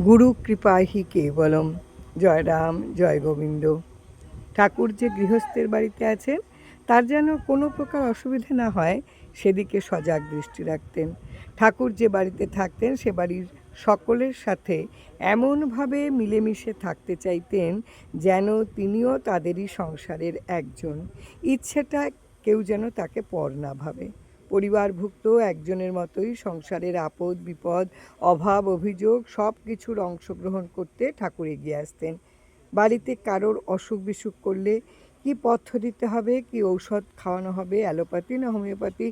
গুরু কৃপাহি কেবলম। জয় রাম, জয় গোবিন্দ। ঠাকুর যে গৃহস্থের বাড়িতে আছেন তার যেন কোনো প্রকার অসুবিধে না হয় সেদিকে সজাগ দৃষ্টি রাখতেন। ঠাকুর যে বাড়িতে থাকতেন সে বাড়ির সকলের সাথে এমনভাবে মিলেমিশে থাকতে চাইতেন যেন তিনিও তাদেরই সংসারের একজন। ইচ্ছেটা কেউ যেন তাকে পর না ভাবে। পরিবারভুক্ত একজনের মতোই সংসারের আপদ বিপদ, অভাব অভিযোগ সব কিছুর অংশগ্রহণ করতে ঠাকুর এগিয়ে আসতেন। বাড়িতে কারোর অসুখ বিসুখ করলে কি পথ্য হবে, কি ঔষধ খাওয়ানো হবে, অ্যালোপ্যাথি না হোমিওপ্যাথি,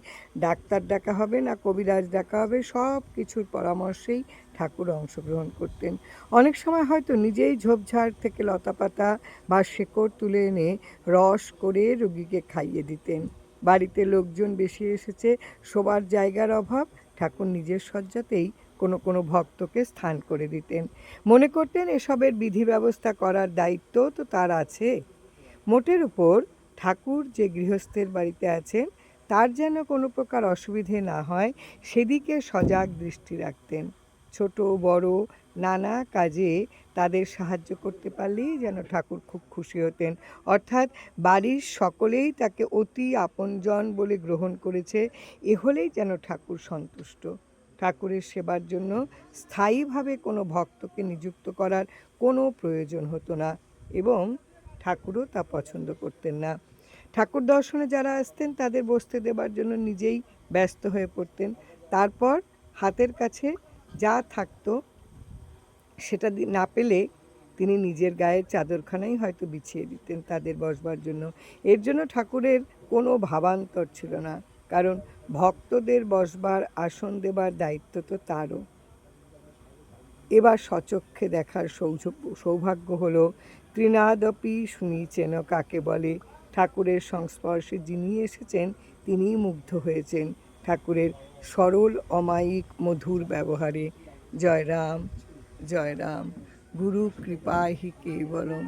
ডাক্তার ডাকা হবে না কবিরাজ ডাকা হবে, সব কিছুর পরামর্শেই ঠাকুর অংশগ্রহণ করতেন। অনেক সময় হয়তো নিজেই ঝোপঝাড় থেকে লতাপাতা বা শেকড় তুলে এনে রস করে রোগীকে খাইয়ে দিতেন। বাড়িতে লোকজন বেশি এসেছে, শোবার জায়গার অভাব, ঠাকুর নিজের শয্যাতেই কোনো কোনো ভক্তকে স্থান করে দিতেন। মনে করতেন এসবের বিধি ব্যবস্থা করার দায়িত্ব তো তার আছে। মোটের উপর ঠাকুর যে গৃহস্থের বাড়িতে আছেন তার যেন কোনো প্রকার অসুবিধে না হয় সেদিকে সজাগ দৃষ্টি রাখতেন। ছোট বড় নানা কাজে তাদের সাহায্য করতে পারলেই যেন ঠাকুর খুব খুশি হতেন। অর্থাৎ বাড়ির সকলেই তাকে অতি আপনজন বলে গ্রহণ করেছে, এ হলেই যেন ঠাকুর সন্তুষ্ট। ঠাকুরের সেবার জন্য স্থায়ীভাবে কোনো ভক্তকে নিযুক্ত করার কোনো প্রয়োজন হতো না এবং ঠাকুরও তা পছন্দ করতেন না। ঠাকুর দর্শনে যারা আসতেন তাদের বসতে দেবার জন্য নিজেই ব্যস্ত হয়ে পড়তেন। তারপর হাতের কাছে যা থাকতো সেটা না পেলে তিনি নিজের গায়ের চাদরখানাই হয়তো বিছিয়ে দিতেন তাদের বসবার জন্য। এর জন্য ঠাকুরের কোনো ভাবান্তর ছিল না, কারণ ভক্তদের বসবার আসন দেবার দায়িত্ব তো তারও। এবার সচক্ষে দেখার সৌভাগ্য হলো তৃণাদপি শুনিছেন কাকে বলে। ঠাকুরের সংস্পর্শে যিনি এসেছেন তিনিই মুগ্ধ হয়েছেন ঠাকুরের সরল অমায়িক মধুর ব্যবহারে। জয় রাম, জয় রাম। গুরু কৃপাহি কেবলম।